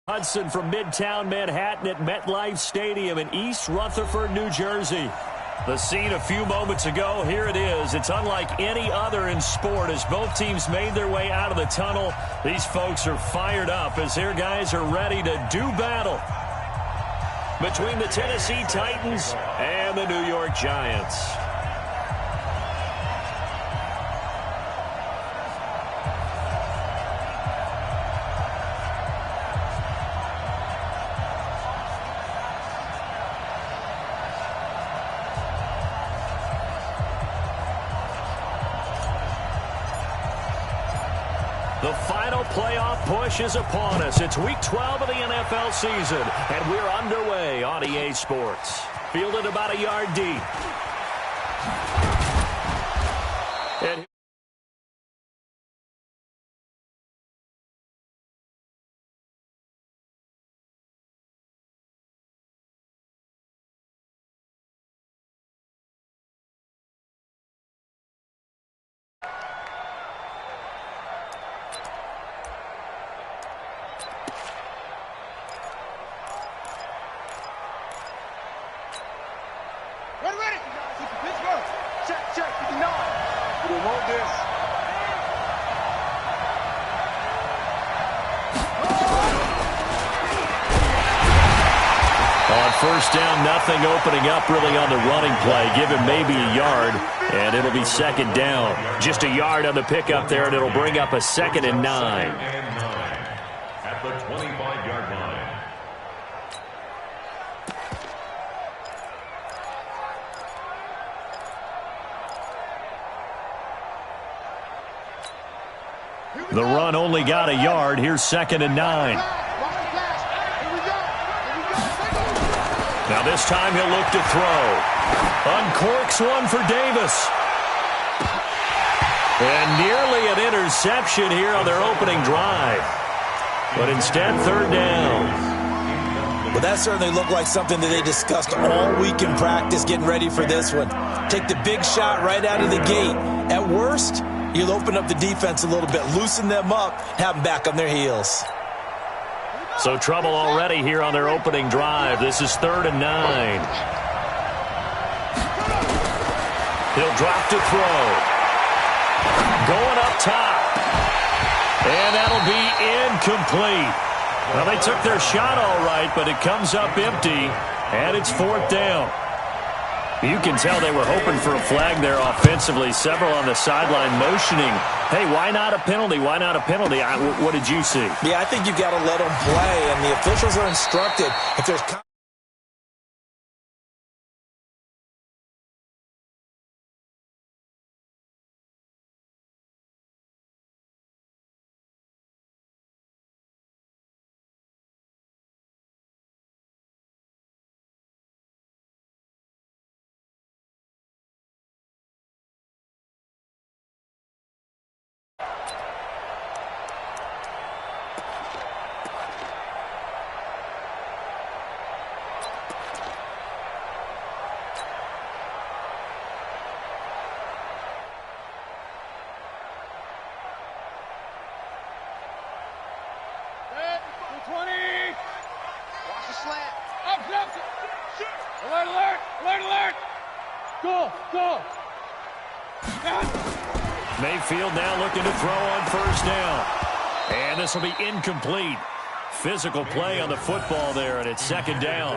Hudson from Midtown Manhattan at MetLife Stadium in East Rutherford, New Jersey. The scene a few moments ago, here it is. It's unlike any other in sport as both teams made their way out of the tunnel. These folks are fired up as their guys are ready to do battle between the Tennessee Titans and the New York Giants. The final playoff push is upon us. It's Week 12 of the NFL season, and we're underway on EA Sports. Fielded about a yard deep. And ready. Pittsburgh. Check. 59. We want this. on first down, nothing opening up really on the running play. Give him maybe a yard, and it'll be second down. Just a yard on the pickup there, and it'll bring up a 2nd and 9. At the 25-yard line. The run only got a yard. Here's 2nd and 9. Now this time he'll look to throw. Uncorks one for Davis. And nearly an interception here on their opening drive. But instead, 3rd down. Well, that certainly looked like something that they discussed all week in practice getting ready for this one. Take the big shot right out of the gate. At worst, you'll open up the defense a little bit, loosen them up, have them back on their heels. So trouble already here on their opening drive. This is 3rd and 9. He'll drop to throw. Going up top. And that'll be incomplete. Well, they took their shot all right, but it comes up empty, and it's 4th down. You can tell they were hoping for a flag there offensively. Several on the sideline motioning, hey, why not a penalty? Why not a penalty? What did you see? Yeah, I think you've got to let them play, and the officials are instructed if there's Mayfield now looking to throw on 1st down. And this will be incomplete. Physical play on the football there, and it's 2nd down.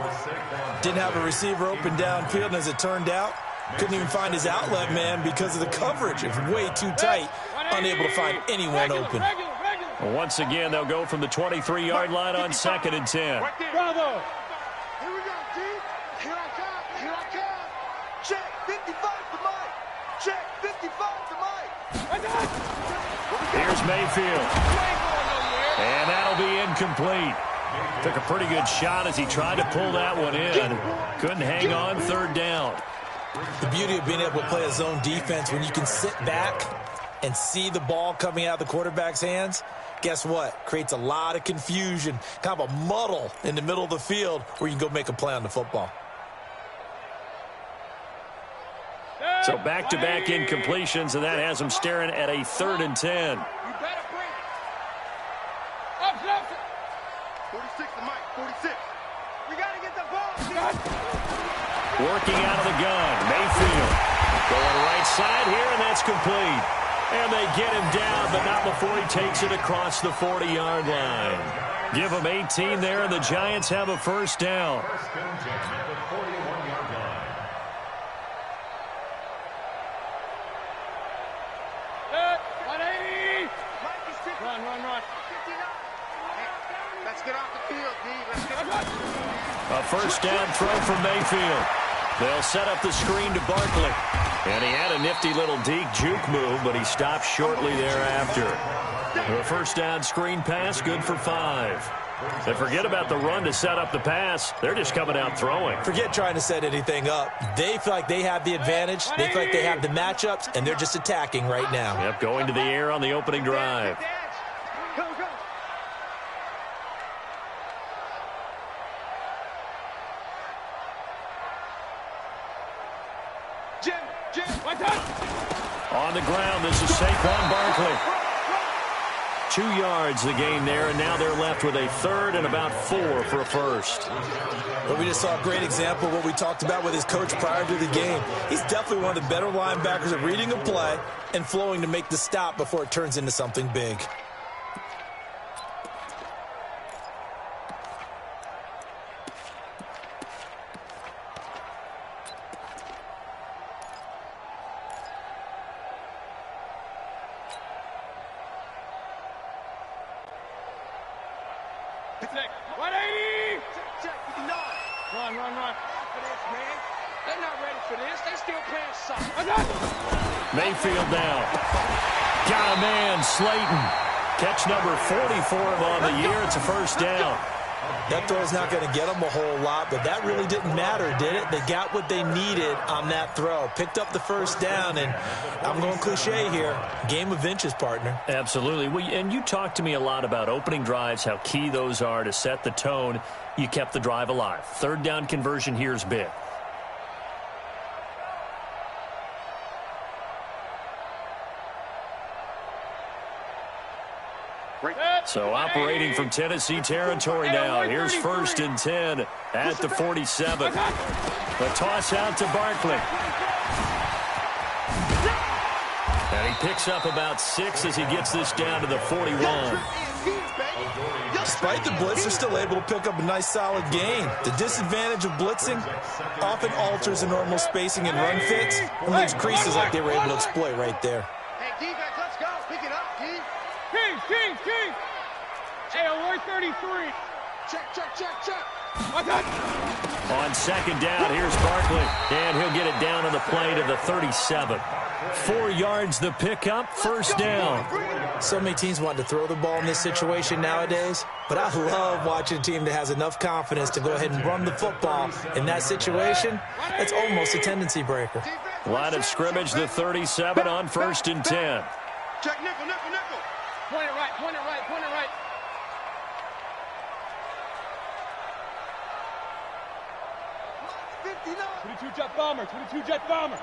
didn't have a receiver open downfield, and as it turned out, couldn't even find his outlet man because of the coverage. It was way too tight, unable to find anyone open. Once again, they'll go from the 23-yard line on 2nd and 10. Bravo. Here we go, G. Here I come. Check 55 to Mike. Check 55 to Mike. Here's Mayfield. And that'll be incomplete. Took a pretty good shot as he tried to pull that one in. Couldn't hang on, 3rd down. The beauty of being able to play a zone defense when you can sit back and see the ball coming out of the quarterback's hands, guess what? Creates a lot of confusion, kind of a muddle in the middle of the field where you can go make a play on the football. So back-to-back incompletions, and that has them staring at a 3rd and 10. You better bring it. Up, 45. 46 to Mike, 46. We got to get the ball. Working out of the gun, Mayfield. Going right side here, and that's complete. And they get him down, but not before he takes it across the 40-yard line. Give him 18 there, and the Giants have a first down. First and 10 at the 41-yard line. Good. 180. Mike is 50. Run. 59. Hey, let's get off the field, D. Let's get A first down throw from Mayfield. They'll set up the screen to Barkley. And he had a nifty little deke juke move, but he stopped shortly thereafter. The first down screen pass, good for 5. And forget about the run to set up the pass. They're just coming out throwing. Forget trying to set anything up. They feel like they have the advantage. They feel like they have the matchups, and they're just attacking right now. Yep, going to the air on the opening drive. Go. Jim, what's up? On the ground, this is Saquon Barkley. 2 yards the gain there, and now they're left with a third and about 4 for a first. But we just saw a great example of what we talked about with his coach prior to the game. He's definitely one of the better linebackers at reading a play and flowing to make the stop before it turns into something big. Check. 180. Check. 59. Run. For this, man. They're not ready for this. They still playing soft. Mayfield now. Got a man, Slayton. Catch number 44 on the year. It's a first down. That throw's not going to get them a whole lot, but that really didn't matter, did it? They got what they needed on that throw. Picked up the first down, and I'm going cliche here. Game of inches, partner. Absolutely. Well, and you talked to me a lot about opening drives, how key those are to set the tone. You kept the drive alive. Third down conversion here is big. So operating from Tennessee territory now. Here's first and 10 at the 47. The toss out to Barkley. And he picks up about 6 as he gets this down to the 41. Despite the blitz, they're still able to pick up a nice solid gain. The disadvantage of blitzing often alters the normal spacing and run fits and leaves creases like they were able to exploit right there. Hey, defense, let's go. Pick it up, D. King. Hey, we're 33. Check. On second down, here's Barkley. And he'll get it down on the play to the 37. 4 yards the pickup, first down. So many teams want to throw the ball in this situation nowadays, but I love watching a team that has enough confidence to go ahead and run the football. In that situation, it's almost a tendency breaker. Line of scrimmage, the 37 on first and 10. Check nickel. Point it right. 22 jet bomber.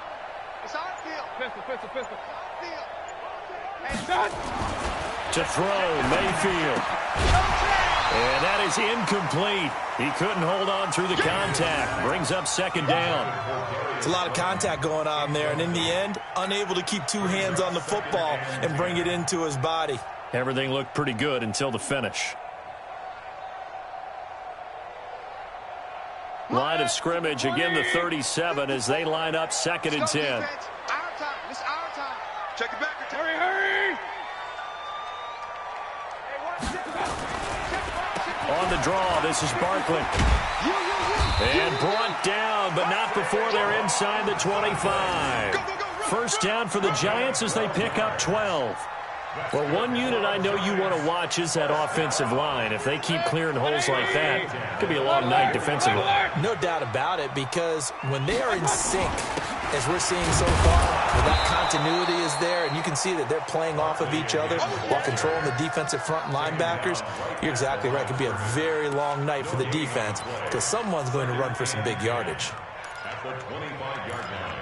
It's on field. Pistol. Hey, shot. To throw, Mayfield. And that is incomplete. He couldn't hold on through the contact. Brings up second down. It's a lot of contact going on there, and in the end, unable to keep 2 hands on the football and bring it into his body. Everything looked pretty good until the finish. Line of scrimmage, again the 37 as they line up second and 10. Our time. This is our time. Check it back. Hurry. On the draw, this is Barkley. And brought down, but not before they're inside the 25. First down for the Giants as they pick up 12. Well, one unit I know you want to watch is that offensive line. If they keep clearing holes like that, it could be a long night defensively. No doubt about it, because when they are in sync, as we're seeing so far, where that continuity is there, and you can see that they're playing off of each other while controlling the defensive front linebackers, you're exactly right. It could be a very long night for the defense because someone's going to run for some big yardage. At the 25-yard line.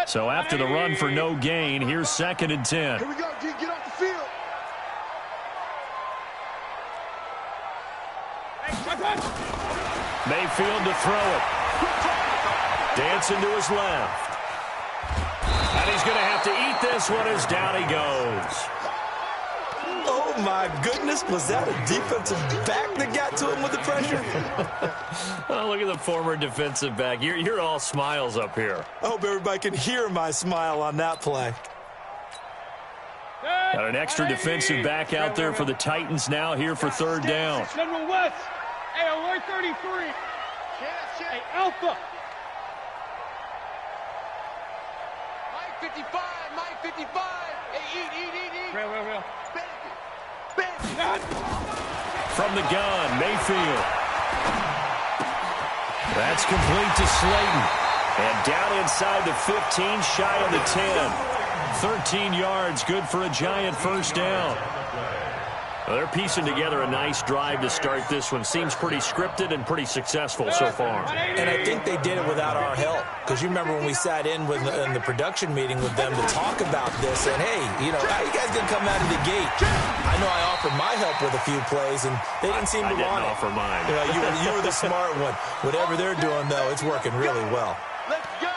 So after the run for no gain, here's 2nd and 10. Here we go, D. Get off the field. Mayfield to throw it. Dancing to his left. And he's going to have to eat this one as down he goes. Oh, my goodness. Was that a defensive back that got to him with the pressure? Oh, look at the former defensive back. You're all smiles up here. I hope everybody can hear my smile on that play. Got an extra defensive back out there for the Titans now here for 3rd down. General West. Hey, alert 33. Hey, Alpha. Mike 55, Mike 55. Hey, eat. Real. From the gun, Mayfield. That's complete to Slayton. And down inside the 15, shy of the 10. 13 yards, good for a Giant 1st down. Well, they're piecing together a nice drive to start this one. Seems pretty scripted and pretty successful so far. And I think they did it without our help. Because you remember when we sat in the production meeting with them to talk about this. And, hey, how you guys going to come out of the gate? I know I offered my help with a few plays, and they didn't seem to want it. I didn't offer mine. You were the smart one. Whatever they're doing, though, it's working really well. Let's go.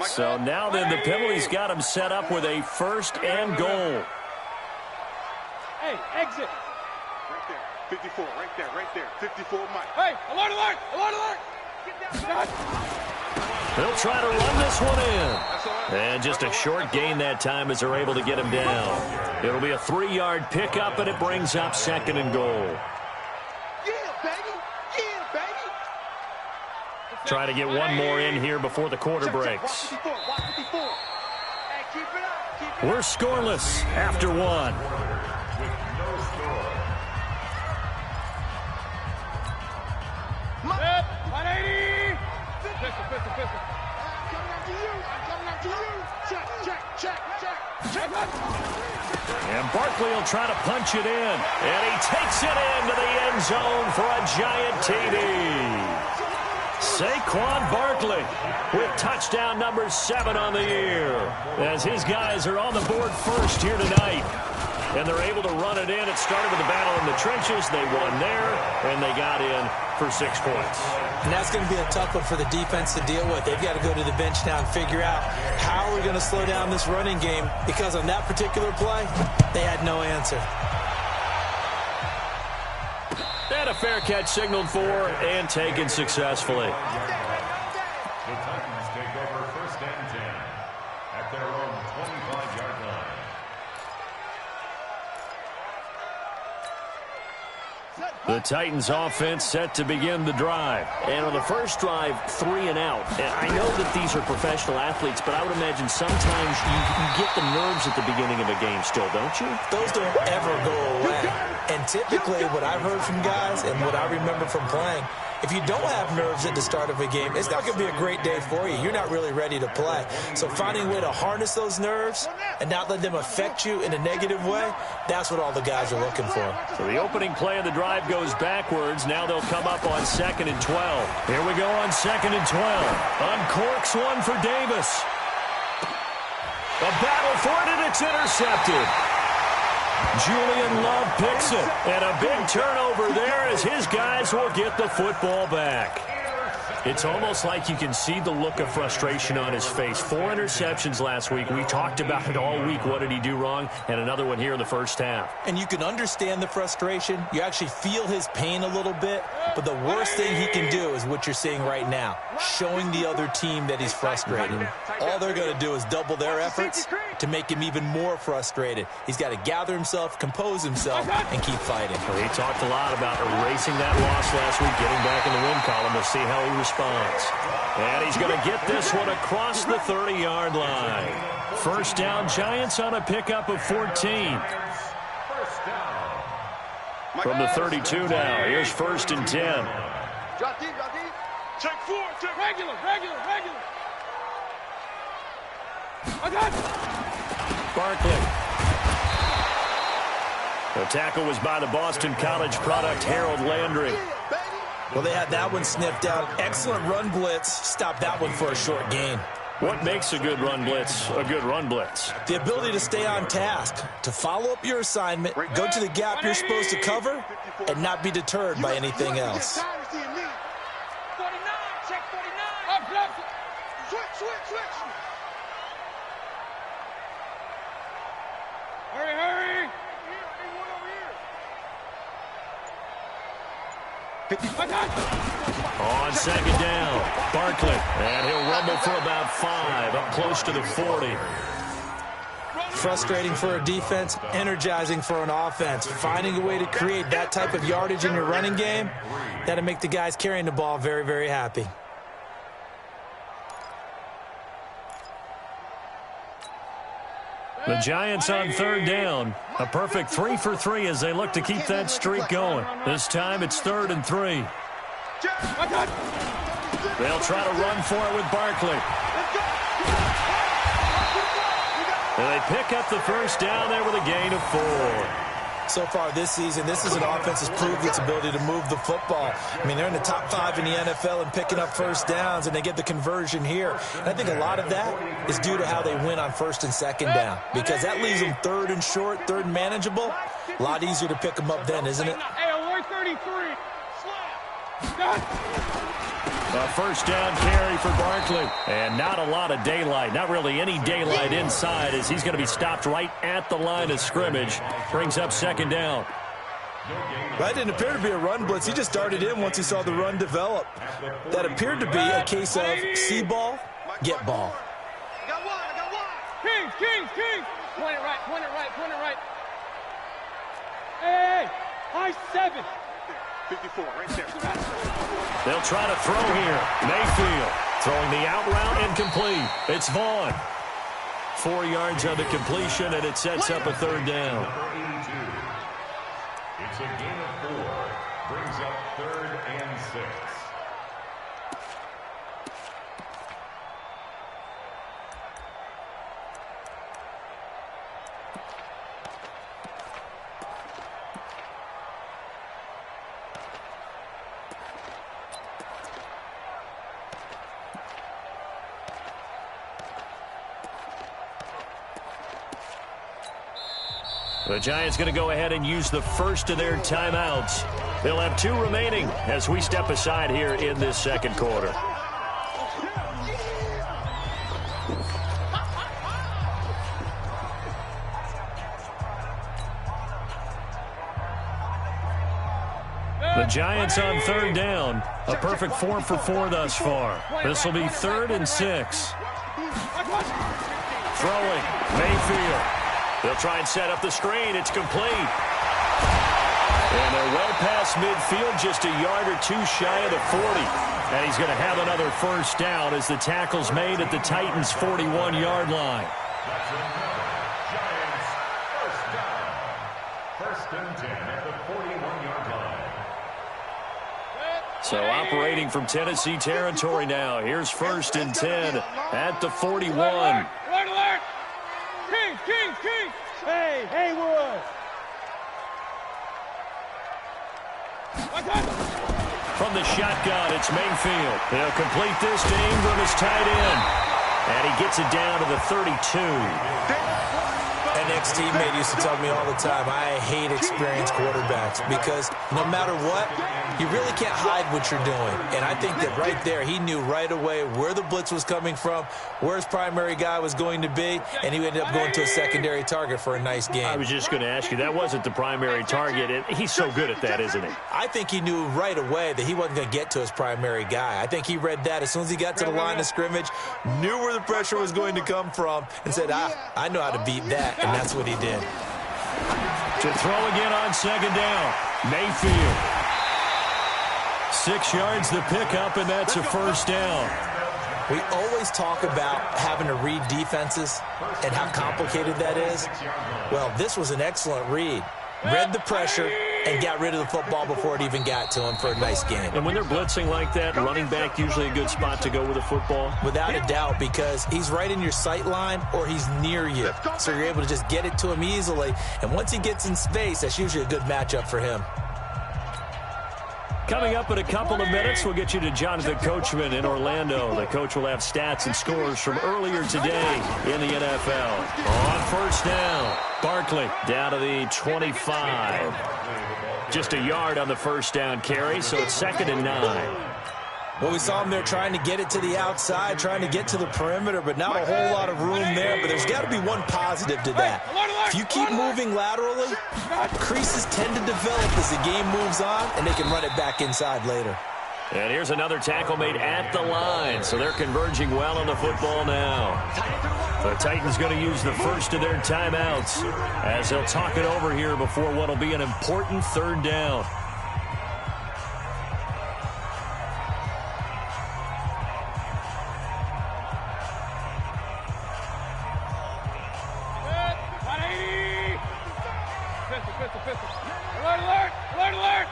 So now then the penalty's got him set up with a 1st and goal. Hey, exit. Right there. 54, right there. 54, Mike. Hey, alert. Get down. They'll try to run this one in. And just a short gain that time as they're able to get him down. It'll be a 3-yard pickup, and it brings up 2nd and goal. Try to get one more in here before the quarter breaks. We're scoreless after 1. Set, 180. Pistol. I'm coming after you. Check. And Barkley will try to punch it in. And he takes it into the end zone for a Giant TD. Saquon Barkley with touchdown number 7 on the year, as his guys are on the board first here tonight. And they're able to run it in. It started with a battle in the trenches. They won there, and they got in for 6 points. And that's going to be a tough one for the defense to deal with. They've got to go to the bench now and figure out how we're going to slow down this running game, because on that particular play, they had no answer. And a fair catch signaled for and taken successfully. The Titans take over 1st and 10 at their own 25-yard line. The Titans offense set to begin the drive. And on the first drive, 3 and out. I know that these are professional athletes, but I would imagine sometimes you get the nerves at the beginning of a game still, don't you? Those don't ever go away. And typically what I've heard from guys and what I remember from playing, if you don't have nerves at the start of a game, it's not going to be a great day for you. You're not really ready to play. So finding a way to harness those nerves and not let them affect you in a negative way, that's what all the guys are looking for. So the opening play of the drive goes backwards. Now they'll come up on 2nd and 12. Here we go on 2nd and 12. Uncorks one for Davis. A battle for it, and it's intercepted. Julian Love picks it, and a big turnover there as his guys will get the football back. It's almost like you can see the look of frustration on his face. 4 interceptions last week. We talked about it all week. What did he do wrong? And another one here in the first half. And you can understand the frustration. You actually feel his pain a little bit. But the worst thing he can do is what you're seeing right now, showing the other team that he's frustrated. All they're going to do is double their efforts to make him even more frustrated. He's got to gather himself, compose himself, and keep fighting. He talked a lot about erasing that loss last week, getting back in the win column. We'll see how he responds. And he's going to get this one across the 30-yard line. First down, Giants on a pickup of 14. From the 32 now, here's 1st and 10. Drop deep. Check 4, check. Regular. Barkley. The tackle was by the Boston College product, Harold Landry. Well, they had that one sniffed out. Excellent run blitz. Stopped that one for a short gain. What makes a good run blitz a good run blitz? The ability to stay on task, to follow up your assignment, go to the gap you're supposed to cover, and not be deterred by anything else. 49, check 49. Up, up. Switch. Hurry. On second down, Barkley, and he'll rumble for about 5, up close to the 40. Frustrating for a defense, energizing for an offense. Finding a way to create that type of yardage in your running game, that'll make the guys carrying the ball very, very happy. The Giants on third down. A perfect 3 for 3 as they look to keep that streak going. This time it's 3rd and 3. They'll try to run for it with Barkley. And they pick up the first down there with a gain of 4. So far this season, this is an offense that's proved its ability to move the football. I mean, they're in the top 5 in the NFL in picking up first downs, and they get the conversion here. And I think a lot of that is due to how they win on 1st and 2nd down, because that leaves them 3rd and short, 3rd and manageable. A lot easier to pick them up then, isn't it? Hey, alert 33. A first down carry for Barkley. And not a lot of daylight. Not really any daylight inside as he's going to be stopped right at the line of scrimmage. Brings up 2nd down. That didn't appear to be a run blitz. He just darted in once he saw the run develop. That appeared to be a case of see ball, get ball. I got one. Kings. Point it right. Hey, high 7. 54, right there. They'll try to throw here. Mayfield throwing the out route incomplete. It's Vaughn. 4 yards on the completion, and it sets up a 3rd down. It's a gain of 4. Brings up 3rd and 6. The Giants going to go ahead and use the first of their timeouts. They'll have 2 remaining as we step aside here in this 2nd quarter. The Giants on 3rd down. A perfect 4 for 4 thus far. This will be 3rd and 6. Throwing, Mayfield. They'll try and set up the screen. It's complete. And they're well past midfield, just a yard or 2 shy of the 40. And he's going to have another first down as the tackle's made at the Titans' 41-yard line. That's another Giants first down. 1st and 10 at the 41-yard line. So operating from Tennessee territory now. Here's 1st and 10 at the 41. Alert. Kings. Hey, Haywood. From the shotgun, it's Mayfield. He'll complete this to Ingram as tight end. And he gets it down to the 32. An ex-teammate used to tell me all the time, I hate experienced quarterbacks because no matter what, you really can't hide what you're doing. And I think that right there, he knew right away where the blitz was coming from, where his primary guy was going to be, and he ended up going to a secondary target for a nice game. I was just going to ask you, that wasn't the primary target, and he's so good at that, isn't he? I think he knew right away that he wasn't going to get to his primary guy. I think he read that as soon as he got to the line of scrimmage, knew where the pressure was going to come from, and said, I know how to beat that, and that's what he did. To throw again on 2nd down, Mayfield. 6 yards the pickup, and that's a first down. We always talk about having to read defenses and how complicated that is. Well, this was an excellent read. Read the pressure, and got rid of the football before it even got to him for a nice game. And when they're blitzing like that, running back usually a good spot to go with a football? Without a doubt, because he's right in your sight line or he's near you. So you're able to just get it to him easily. And once he gets in space, that's usually a good matchup for him. Coming up in a couple of minutes, we'll get you to Jonathan Coachman in Orlando. The coach will have stats and scores from earlier today in the NFL. On first down, Barkley down to the 25. Just a yard on the first down carry, so it's 2nd and 9. Well, we saw him there trying to get it to the outside, trying to get to the perimeter, but not a whole lot of room there. But there's got to be one positive to that. If you keep moving laterally, creases tend to develop as the game moves on, and they can run it back inside later. And here's another tackle made at the line, so they're converging well on the football now. The Titans going to use the first of their timeouts as they'll talk it over here before what will be an important 3rd down. Alert!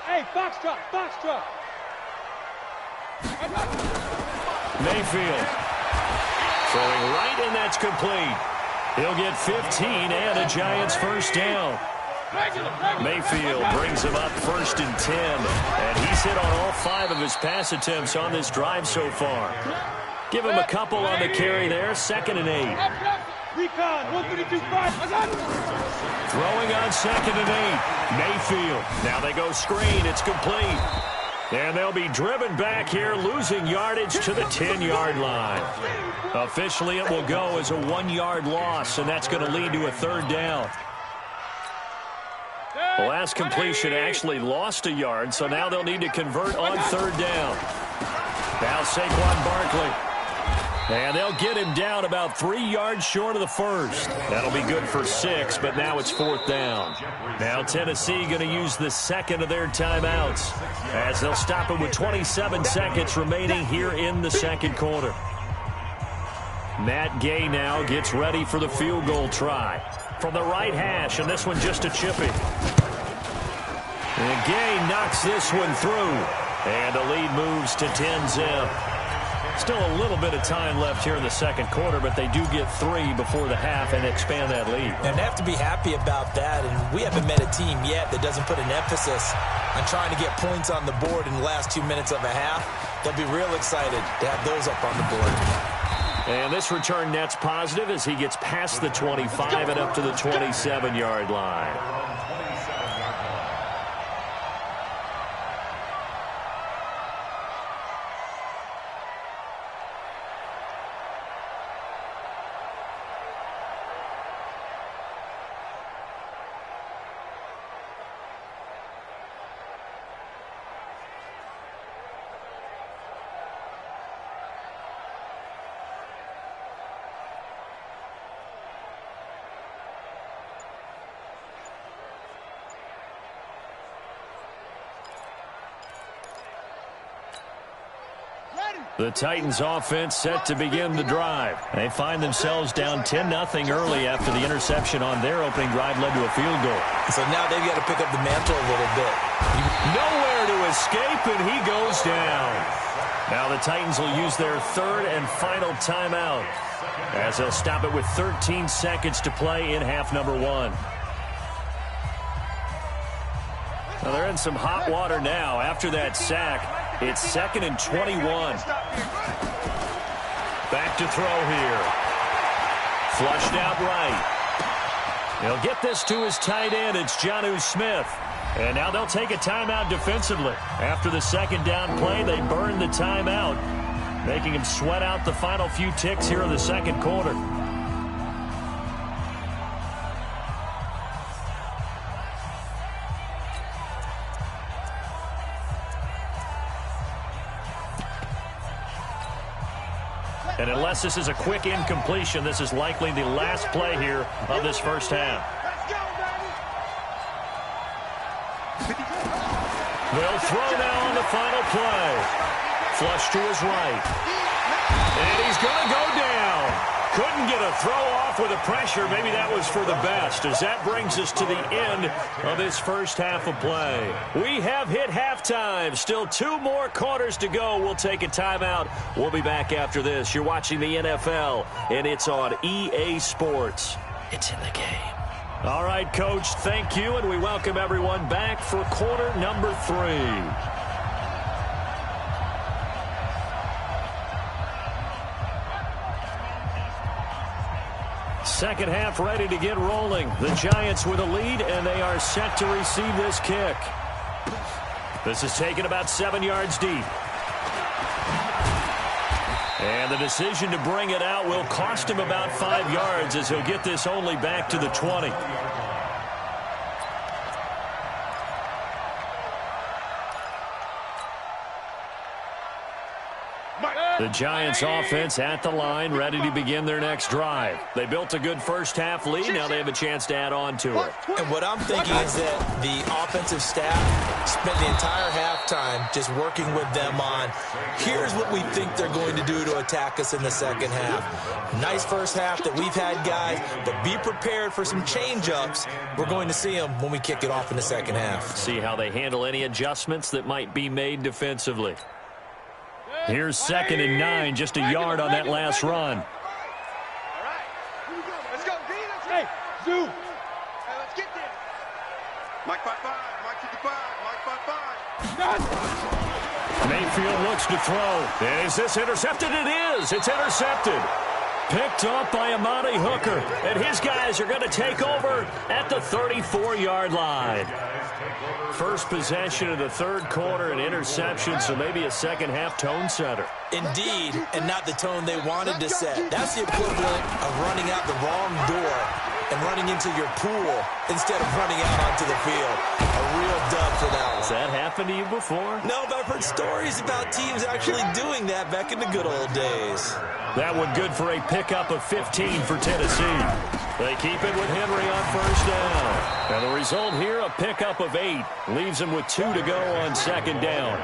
Hey, box truck! Mayfield throwing right, and that's complete. He'll get 15 and a Giants first down. Mayfield brings him up 1st and 10, and he's hit on all 5 of his pass attempts on this drive so far. Give him a couple on the carry there, 2nd and 8. Recon, 132-5. Throwing on 2nd and 8. Mayfield. Now they go screen. It's complete. And they'll be driven back here, losing yardage to the 10-yard line. Officially, it will go as a 1-yard loss, and that's going to lead to a 3rd down. The last completion actually lost a yard, so now they'll need to convert on 3rd down. Now Saquon Barkley. And they'll get him down about 3 yards short of the first. That'll be good for 6, but now it's 4th down. Now Tennessee going to use the 2nd of their timeouts as they'll stop it with 27 seconds remaining here in the 2nd quarter. Matt Gay now gets ready for the field goal try from the right hash, and this one just a chippy. And Gay knocks this one through, and the lead moves to 10-zip. Still a little bit of time left here in the 2nd quarter, but they do get 3 before the half and expand that lead. And they have to be happy about that, and we haven't met a team yet that doesn't put an emphasis on trying to get points on the board in the last 2 minutes of a half. They'll be real excited to have those up on the board. And this return net's positive as he gets past the 25 and up to the 27-yard line. The Titans offense set to begin the drive. They find themselves down 10-0 early after the interception on their opening drive led to a field goal. So now they've got to pick up the mantle a little bit. Nowhere to escape, and he goes down. Now the Titans will use their 3rd and final timeout as they'll stop it with 13 seconds to play in half number 1. Now they're in some hot water now after that sack. It's 2nd and 21. Back to throw here. Flushed out right. He'll get this to his tight end. It's Jonnu Smith. And now they'll take a timeout defensively. After the 2nd down play, they burn the timeout, making him sweat out the final few ticks here in the 2nd quarter. And unless this is a quick incompletion, this is likely the last play here of this first half. They'll throw now on the final play. Flush to his right. And he's going to go down. Couldn't get a throw off with the pressure. Maybe that was for the best, as that brings us to the end of this first half of play. We have hit halftime. Still 2 more quarters to go. We'll take a timeout. We'll be back after this. You're watching the NFL, and it's on EA Sports. It's in the game. All right, Coach, thank you, and we welcome everyone back for quarter number 3. Second half ready to get rolling. The Giants with a lead, and they are set to receive this kick. This is taken about 7 yards deep. And the decision to bring it out will cost him about 5 yards, as he'll get this only back to the 20. The Giants offense at the line, ready to begin their next drive. They built a good first half lead. Now they have a chance to add on to it. And what I'm thinking is that the offensive staff spent the entire halftime just working with them on, here's what we think they're going to do to attack us in the second half. Nice first half that we've had, guys, but be prepared for some change-ups. We're going to see them when we kick it off in the second half. See how they handle any adjustments that might be made defensively. Here's 2nd and 9, just a yard on that last run. All right. Let's go, D. Let's go. Hey, Zoo. Hey, let's get there. Mike 5-5. Mike 55. Mike 5-5. Mayfield looks to throw. Is this intercepted? It is. It's intercepted. Picked up by Amani Hooker. And his guys are going to take over at the 34-yard line. First possession of the third quarter, an interception, so maybe a second half tone setter. Indeed, and not the tone they wanted to set. That's the equivalent of running out the wrong door and running into your pool instead of running out onto the field. A real dub for that one. Has that happened to you before? No, but I've heard stories about teams actually doing that back in the good old days. That one good for a pickup of 15 for Tennessee. They keep it with Henry on first down. And the result here, a pickup of 8. Leaves them with 2 to go on second down.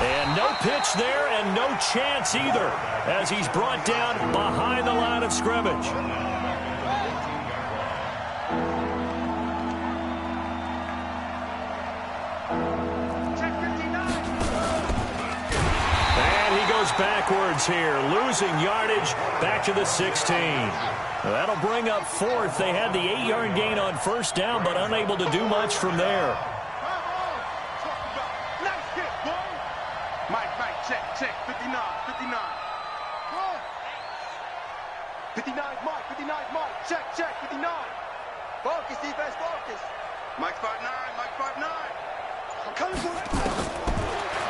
And no pitch there and no chance either, as he's brought down behind the line of scrimmage. Backwards here, losing yardage back to the 16. That'll bring up 4th. They had the 8-yard gain on first down, but unable to do much from there. Nice hit, boy. Mike, check. 59. 59's Mike. Check. 59. Focus, defense, focus. Mike 5-9. I'm coming for it.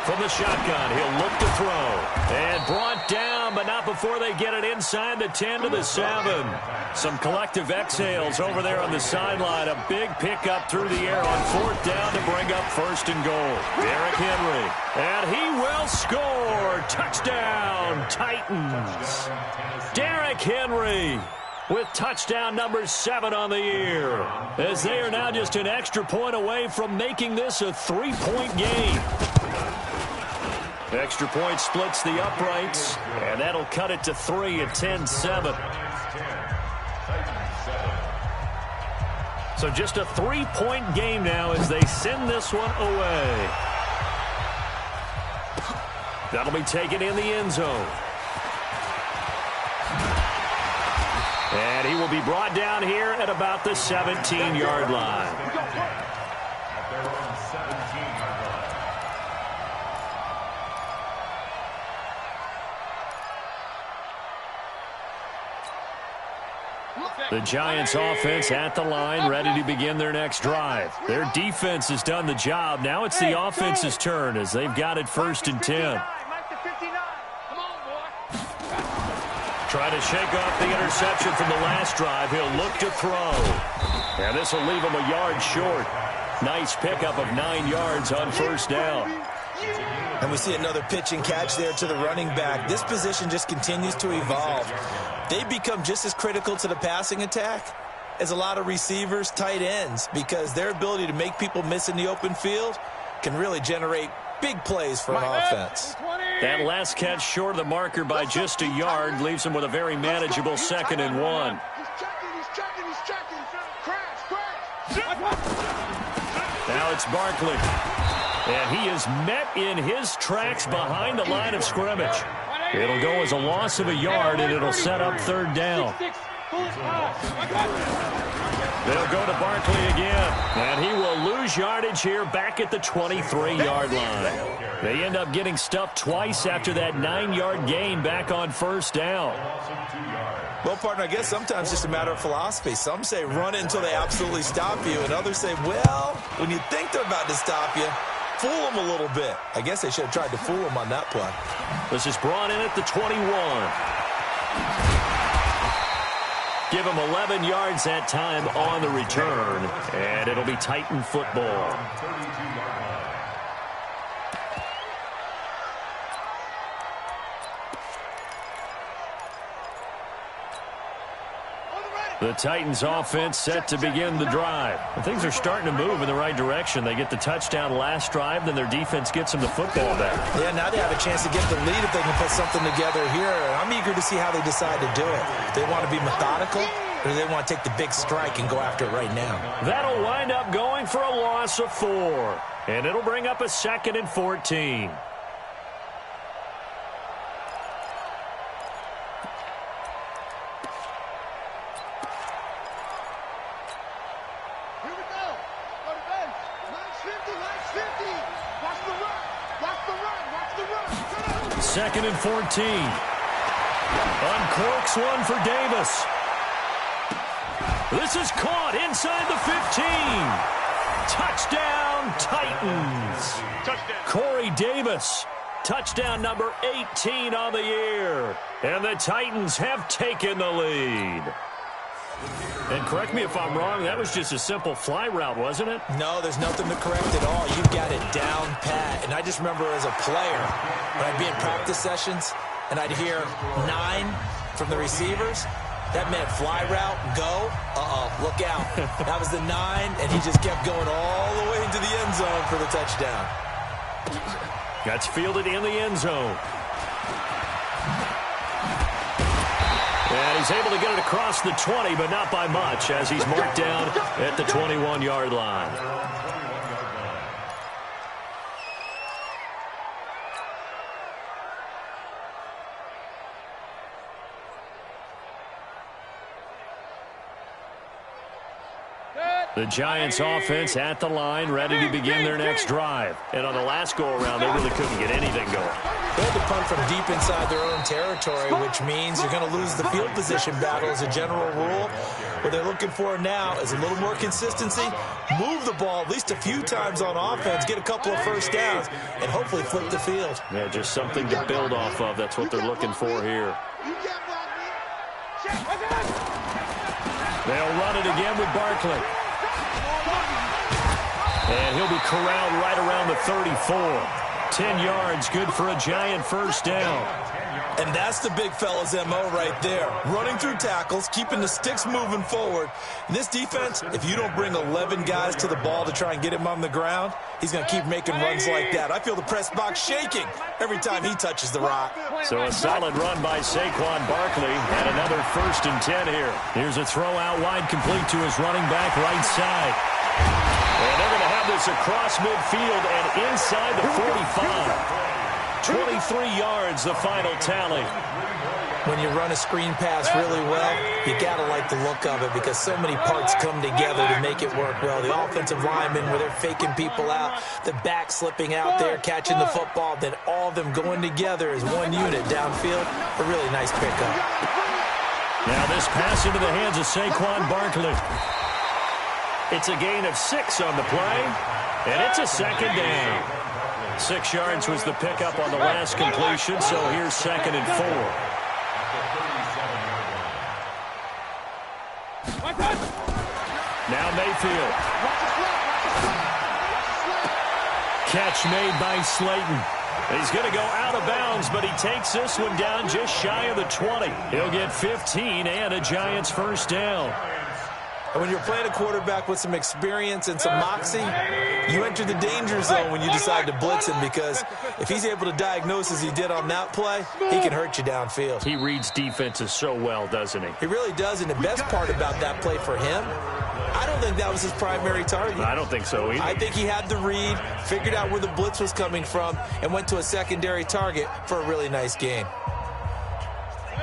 From the shotgun, he'll look to throw. And brought down, but not before they get it inside the 10 to the 7. Some collective exhales over there on the sideline. A big pickup through the air on 4th down to bring up 1st and goal. Derrick Henry. And he will score. Touchdown, Titans. Derrick Henry with touchdown number 7 on the year, as they are now just an extra point away from making this a 3-point game. Extra point splits the uprights, and that'll cut it to 3 at 10-7. So just a 3-point game now as they send this one away. That'll be taken in the end zone. And he will be brought down here at about the 17-yard line. The Giants offense at the line, ready to begin their next drive. Their defense has done the job. Now it's the offense's turn as they've got it 1st and 10. Try to shake off the interception from the last drive. He'll look to throw. And this will leave him a yard short. Nice pickup of 9 yards on first down. And we see another pitch and catch there to the running back. This position just continues to evolve. They become just as critical to the passing attack as a lot of receivers, tight ends, because their ability to make people miss in the open field can really generate Big plays for an offense. That last catch short of the marker by just a yard leaves him with a very manageable 2nd and 1. He's checking. Crash. Now it's Barkley. And he is met in his tracks behind the line of scrimmage. It'll go as a loss of a yard, and it'll set up 3rd down. They'll go to Barkley again, and he will lose yardage here back at the 23-yard line. They end up getting stuffed twice after that 9-yard gain back on 1st down. Well, partner, I guess sometimes it's just a matter of philosophy. Some say run it until they absolutely stop you, and others say, well, when you think they're about to stop you, fool them a little bit. I guess they should have tried to fool them on that play. This is brought in at the 21. Give him 11 yards that time on the return, and it'll be Titan football. The Titans offense set to begin the drive. And things are starting to move in the right direction. They get the touchdown last drive, then their defense gets them the football back. Yeah, now they have a chance to get the lead if they can put something together here. And I'm eager to see how they decide to do it. Do they want to be methodical, or do they want to take the big strike and go after it right now? That'll wind up going for a loss of 4. And it'll bring up a 2nd and 14. Second and 14. Uncorks one for Davis. This is caught inside the 15. Touchdown, Titans. Touchdown. Corey Davis. Touchdown number 18 on the year. And the Titans have taken the lead. And correct me if I'm wrong, that was just a simple fly route, wasn't it? No, there's nothing to correct at all. You've got it down pat. And I just remember as a player, when I'd be in practice sessions, and I'd hear 9 from the receivers, that meant fly route, go, look out. That was the 9, and he just kept going all the way into the end zone for the touchdown. That's fielded in the end zone. And he's able to get it across the 20, but not by much, as he's marked down at the 21-yard line. The Giants offense at the line, ready to begin their next drive. And on the last go-around, they really couldn't get anything going. They had to punt from deep inside their own territory, which means you're going to lose the field position battle as a general rule. What they're looking for now is a little more consistency, move the ball at least a few times on offense, get a couple of first downs, and hopefully flip the field. Yeah, just something to build off of. That's what they're looking for here. They'll run it again with Barkley. And he'll be corralled right around the 34. 10 yards, good for a Giant first down. And that's the big fella's M.O. right there. Running through tackles, keeping the sticks moving forward. In this defense, if you don't bring 11 guys to the ball to try and get him on the ground, he's going to keep making runs like that. I feel the press box shaking every time he touches the rock. So a solid run by Saquon Barkley and another 1st and 10 here. Here's a throw out wide complete to his running back right side. And they're going to have this across midfield and inside the 45. 23 yards, the final tally. When you run a screen pass really well, you got to like the look of it because so many parts come together to make it work well. The offensive linemen, where they're faking people out, the back slipping out there, catching the football, then all of them going together as one unit downfield. A really nice pickup. Now this pass into the hands of Saquon Barkley. It's a gain of 6 on the play, and it's a 2nd down. 6 yards was the pickup on the last completion, so here's 2nd and 4. Now Mayfield. Catch made by Slayton. He's going to go out of bounds, but he takes this one down just shy of the 20. He'll get 15 and a Giants first down. And when you're playing a quarterback with some experience and some moxie, you enter the danger zone when you decide to blitz him, because if he's able to diagnose as he did on that play, he can hurt you downfield. He reads defenses so well, doesn't he? He really does, and the best part about that play for him, I don't think that was his primary target. I don't think so either. I think he had the read, figured out where the blitz was coming from, and went to a secondary target for a really nice gain.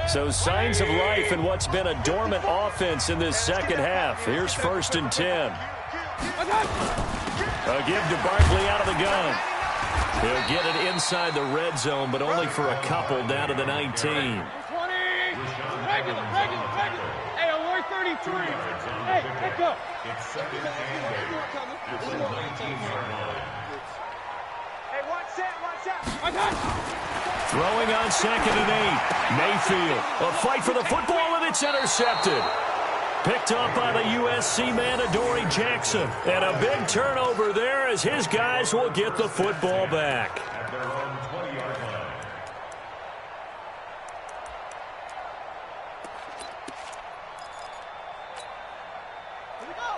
So signs of life in what's been a dormant offense in this second half. Here's 1st and 10. A give to Barkley out of the gun. He'll get it inside the red zone, but only for a couple down to the 19. 20. Regular. Hey, alert 33. Hey, pick up. It's 2nd and 8 at the 19-yard line. Hey, watch out. I got it. Throwing on 2nd and 8. Mayfield, a fight for the football, and it's intercepted. Picked up by the USC man, Adoree Jackson. And a big turnover there as his guys will get the football back. At their own 20-yard line.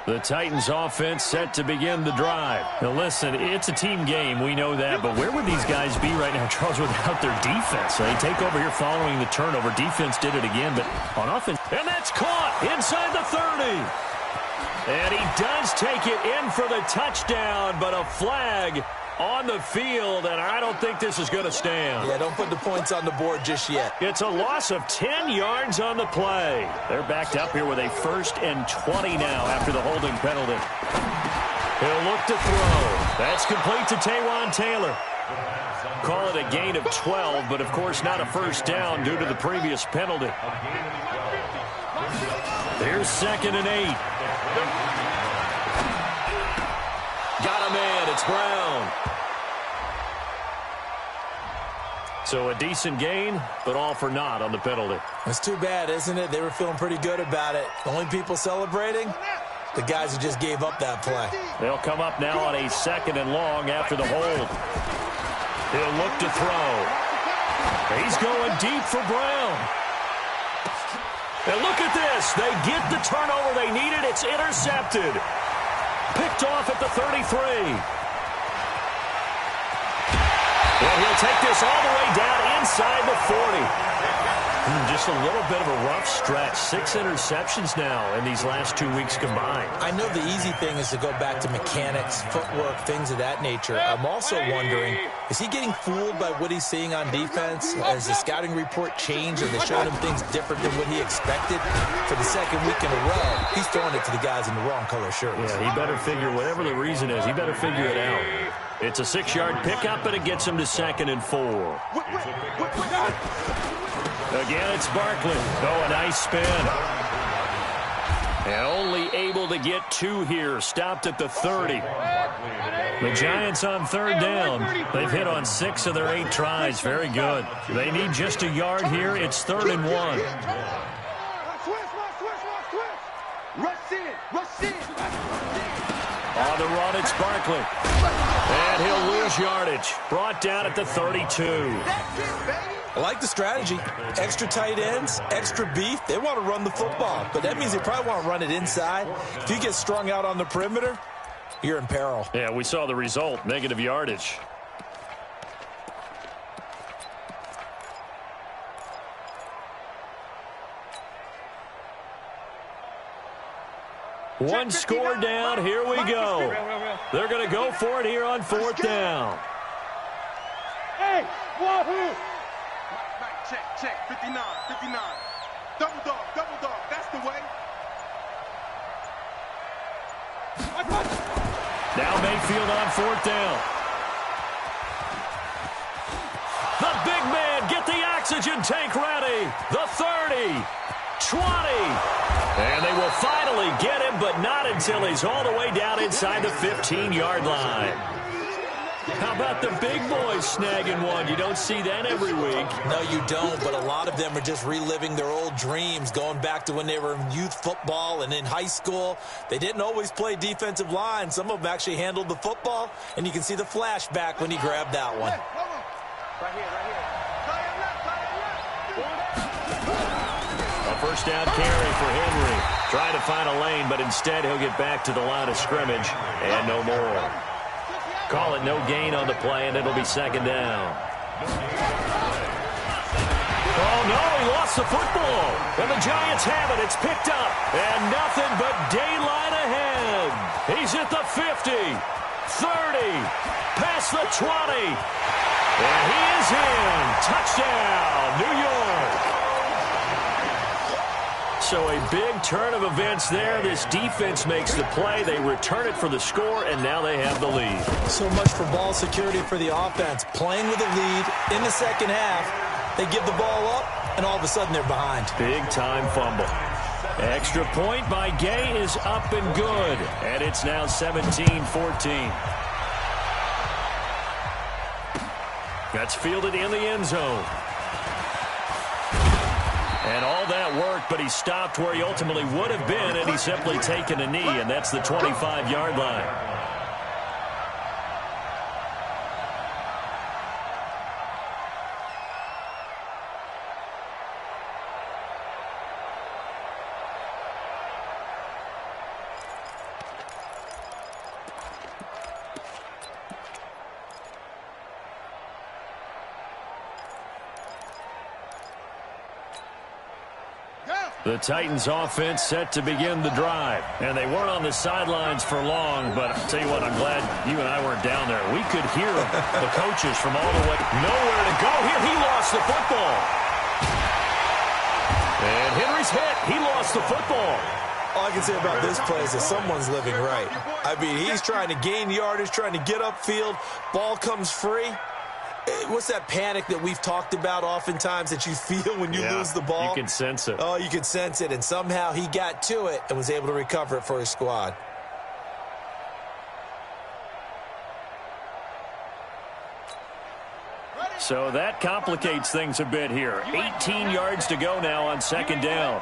The Titans offense set to begin the drive. Now listen, it's a team game, we know that, but where would these guys be right now, Charles, without their defense? They take over here following the turnover. Defense did it again, but on offense, and that's caught inside the 30. And he does take it in for the touchdown, but a flag on the field, and I don't think this is going to stand. Yeah, don't put the points on the board just yet. It's a loss of 10 yards on the play. They're backed up here with a 1st and 20 now after the holding penalty. He'll look to throw. That's complete to Taywan Taylor. Call it a gain of 12, but of course not a first down due to the previous penalty. Here's 2nd and 8. Got a man. It's Brown. So a decent gain, but all for naught on the penalty. It's too bad, isn't it? They were feeling pretty good about it. The only people celebrating, the guys who just gave up that play. They'll come up now on a 2nd and long after the hold. He'll look to throw. He's going deep for Brown. And look at this. They get the turnover they needed. It's intercepted. Picked off at the 33. And he'll take this all the way down inside the 40. Just a little bit of a rough stretch. 6 interceptions now in these last 2 weeks combined. I know the easy thing is to go back to mechanics, footwork, things of that nature. I'm also wondering, is he getting fooled by what he's seeing on defense? Has the scouting report changed and they showed him things different than what he expected? For the 2nd week in a row, he's throwing it to the guys in the wrong color shirts. Yeah, he better figure, whatever the reason is, he better figure it out. It's a 6-yard pickup, and it gets him to 2nd and 4. Again, it's Barkley. Oh, a nice spin. And only able to get 2 here. Stopped at the 30. The Giants on 3rd down. They've hit on 6 of their 8 tries. Very good. They need just a yard here. It's 3rd and 1. Rush in. On the run, it's Barkley. And he'll lose yardage. Brought down at the 32. I like the strategy. Extra tight ends, extra beef. They want to run the football, but that means they probably want to run it inside. If you get strung out on the perimeter, you're in peril. Yeah, we saw the result. Negative yardage. One score down. Here we go. They're going to go for it here on 4th down. Hey, wahoo! Check. 59. Double dog. That's the way. Now Mayfield on 4th down. The big man, get the oxygen tank ready. The 30, 20. And they will finally get him, but not until he's all the way down inside the 15-yard line. How about the big boys snagging one? You don't see that every week. No, you don't, but a lot of them are just reliving their old dreams, going back to when they were in youth football and in high school. They didn't always play defensive line. Some of them actually handled the football, and you can see the flashback when he grabbed that one. Right here. A first down carry for Henry. Trying to find a lane, but instead he'll get back to the line of scrimmage and no more. Call it no gain on the play, and it'll be second down. Oh, no, he lost the football. And the Giants have it. It's picked up. And nothing but daylight ahead. He's at the 50, 30, past the 20. And he is in. Touchdown, New York. So a big turn of events there. This defense makes the play. They return it for the score, and now they have the lead. So much for ball security for the offense. Playing with a lead in the second half. They give the ball up, and all of a sudden they're behind. Big-time fumble. Extra point by Gay is up and good. And it's now 17-14. That's fielded in the end zone. And all that worked, but he stopped where he ultimately would have been, and he's simply taken a knee, and that's the 25-yard line. The Titans offense set to begin the drive. And they weren't on the sidelines for long, but I'll tell you what, I'm glad you and I weren't down there. We could hear the coaches from all the way. Nowhere to go here. He lost the football. And Henry's hit. He lost the football. All I can say about this play is that someone's living right. I mean, he's trying to gain yardage, trying to get upfield. Ball comes free. What's that panic that we've talked about oftentimes that you feel when you lose the ball? You can sense it. Oh, you can sense it, and somehow he got to it and was able to recover it for his squad. So that complicates things a bit here. 18 yards to go now on second down.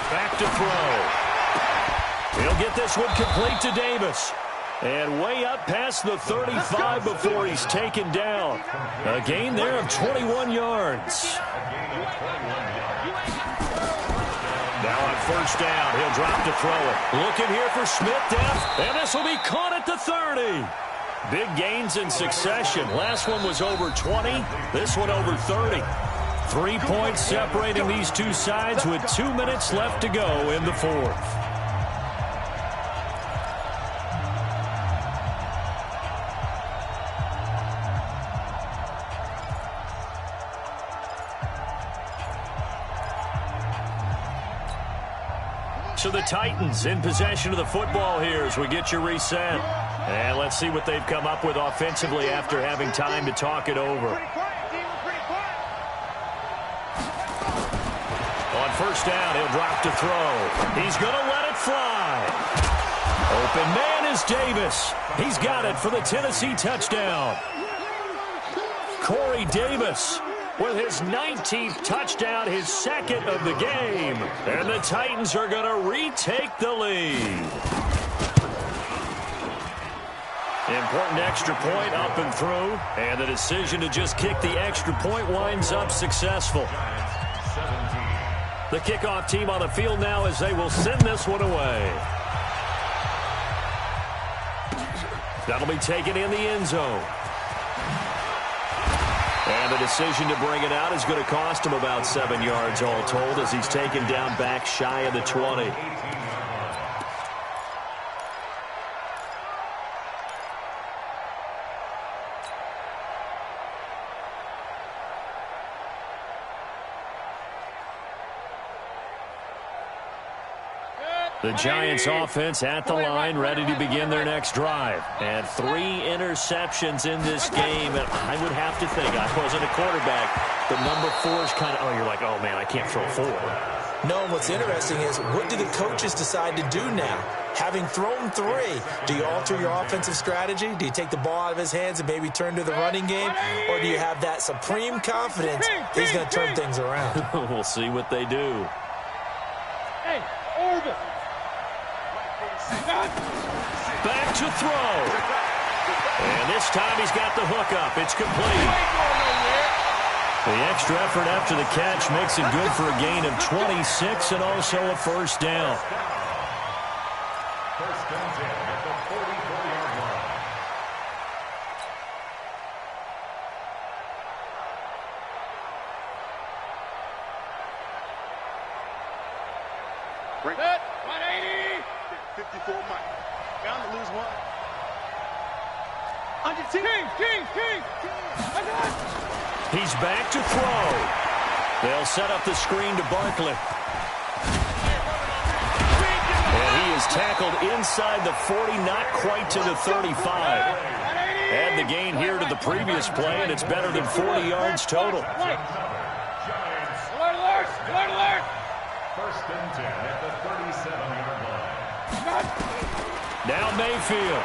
Back to throw. He'll get this one complete to Davis. And way up past the 35 before he's taken down. A gain there of 21 yards. Now on first down, he'll drop to throw it. Looking here for Smith depth, and this will be caught at the 30. Big gains in succession. Last one was over 20. This one over 30. 3 points separating these two sides with 2 minutes left to go in the fourth. So the Titans in possession of the football here as we get you reset. And let's see what they've come up with offensively after having time to talk it over. On first down, he'll drop to throw. He's going to let it fly. Open man is Davis. He's got it for the Tennessee touchdown. Corey Davis with his 19th touchdown, his second of the game. And the Titans are going to retake the lead. Important extra point up and through. And the decision to just kick the extra point winds up successful. The kickoff team on the field now as they will send this one away. That'll be taken in the end zone. And the decision to bring it out is going to cost him about 7 yards all told as he's taken down back shy of the 20. The Giants offense at the line, ready to begin their next drive. And 3 interceptions in this game. And I would have to think, I wasn't a quarterback, but number 4 is kind of, oh, you're like, oh, man, I can't throw 4. No, what's interesting is what do the coaches decide to do now? Having thrown 3, do you alter your offensive strategy? Do you take the ball out of his hands and maybe turn to the running game? Or do you have that supreme confidence he's going to turn things around? We'll see what they do. Hey, Orville. Back to throw. And this time he's got the hook up. It's complete. The extra effort after the catch makes it good for a gain of 26 and also a first down. First and 10 at the 44-yard line. Break. Set. 180. 54 Mike. Bound to lose one. On your team. King. He's back to throw. They'll set up the screen to Barkley. And he is tackled inside the 40, not quite to the 35. Add the gain here to the previous play, and it's better than 40 yards total. Alert. First and 10 at the 37-yard line. Now Mayfield.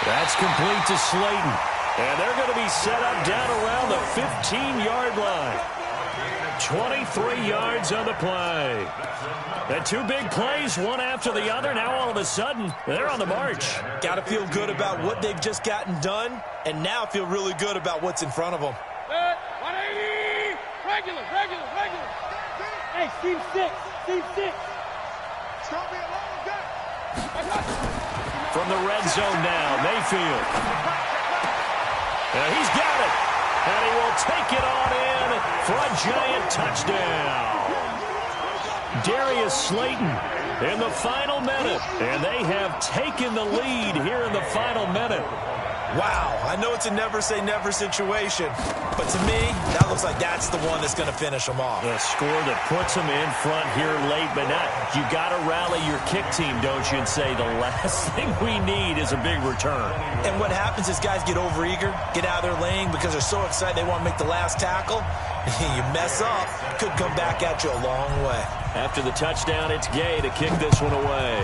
That's complete to Slayton. And they're going to be set up down around the 15-yard line. 23 yards on the play. And two big plays, one after the other. Now all of a sudden, they're on the march. Got to feel good about what they've just gotten done, and now feel really good about what's in front of them. Set. 180. Regular. Hey, Steve 6. It's going to be a long day. From the red zone now, Mayfield. He's got it. And he will take it on in for a giant touchdown. Darius Slayton in the final minute. And they have taken the lead here in the final minute. Wow, I know it's a never-say-never situation, but to me, that looks like that's the one that's going to finish them off. A score that puts them in front here late, but not. You got to rally your kick team, don't you, and say the last thing we need is a big return. And what happens is guys get overeager, get out of their lane because they're so excited they want to make the last tackle. You mess up, could come back at you a long way. After the touchdown, it's Gay to kick this one away.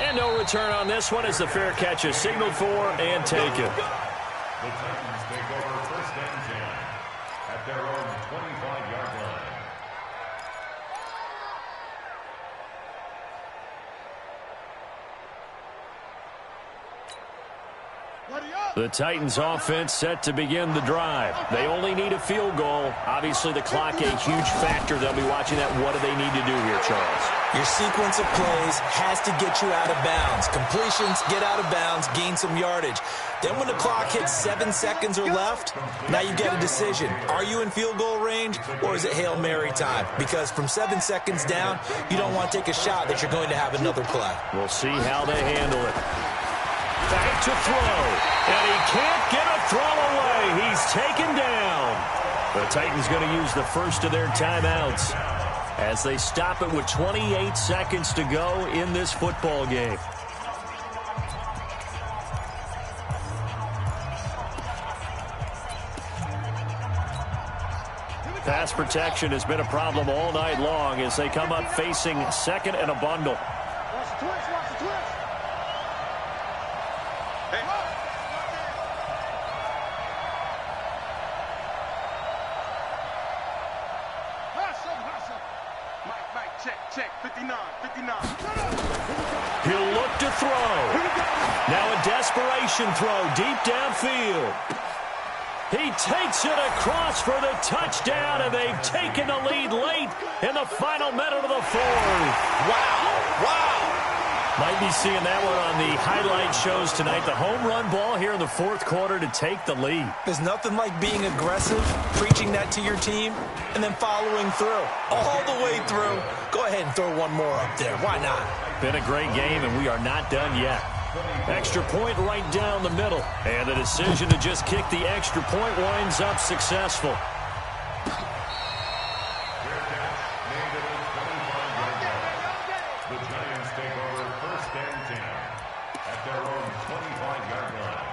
And no return on this one as the fair catch is signaled for and taken. The Titans take over first and 10 at their own 25-yard line. The Titans offense set to begin the drive. They only need a field goal. Obviously, the clock a huge factor. They'll be watching that. What do they need to do here, Charles? Your sequence of plays has to get you out of bounds. Completions, get out of bounds, gain some yardage. Then when the clock hits 7 seconds or left, now you get a decision. Are you in field goal range or is it Hail Mary time? Because from 7 seconds down, you don't want to take a shot that you're going to have another play. We'll see how they handle it. Back to throw. And he can't get a throw away. He's taken down. The Titans going to use the first of their timeouts as they stop it with 28 seconds to go in this football game. Pass protection has been a problem all night long as they come up facing second and a bundle. Watch the twist. Hey. Hustle. Mike, check. 59. He'll look to throw. Now a desperation throw deep downfield. He takes it across for the touchdown, and they've taken the lead late in the final minute of the fourth. Wow. Might be seeing that one on the highlight shows tonight. The home run ball here in the fourth quarter to take the lead. There's nothing like being aggressive, preaching that to your team, and then following through. All the way through. Go ahead and throw one more up there. Why not? Been a great game, and we are not done yet. Extra point right down the middle. And the decision to just kick the extra point winds up successful. The Giants take over first and 10 at their own 25-yard line.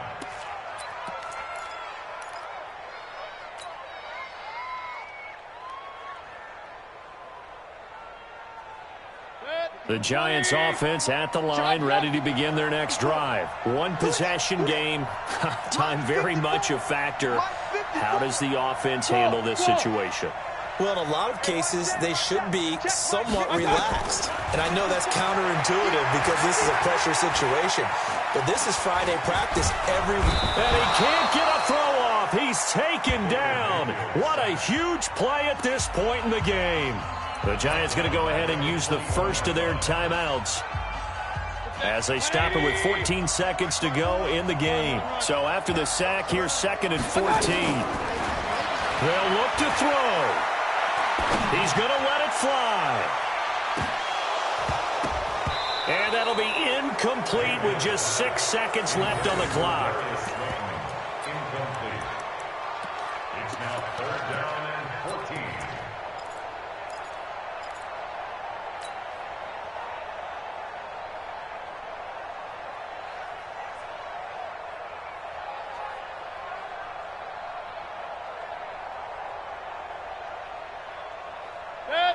The Giants offense at the line, ready to begin their next drive. One possession game, time very much a factor. How does the offense handle this situation? Well, in a lot of cases, they should be somewhat relaxed. And I know that's counterintuitive because this is a pressure situation. But this is Friday practice every week. And he can't get a throw off. He's taken down. What a huge play at this point in the game. The Giants going to go ahead and use the first of their timeouts as they stop it with 14 seconds to go in the game. So after the sack here, 2nd and 14. They'll look to throw. He's going to let it fly. And that'll be incomplete with just 6 seconds left on the clock. Incomplete. It's now 3rd down and 14.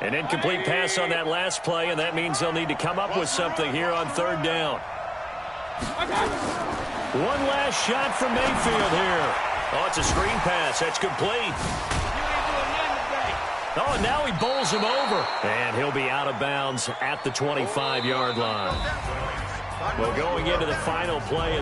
An incomplete pass on that last play, and that means they'll need to come up with something here on 3rd down. One last shot from Mayfield here. Oh, it's a screen pass. That's complete. Oh, and now he bowls him over. And he'll be out of bounds at the 25-yard line. Well, going into the final play of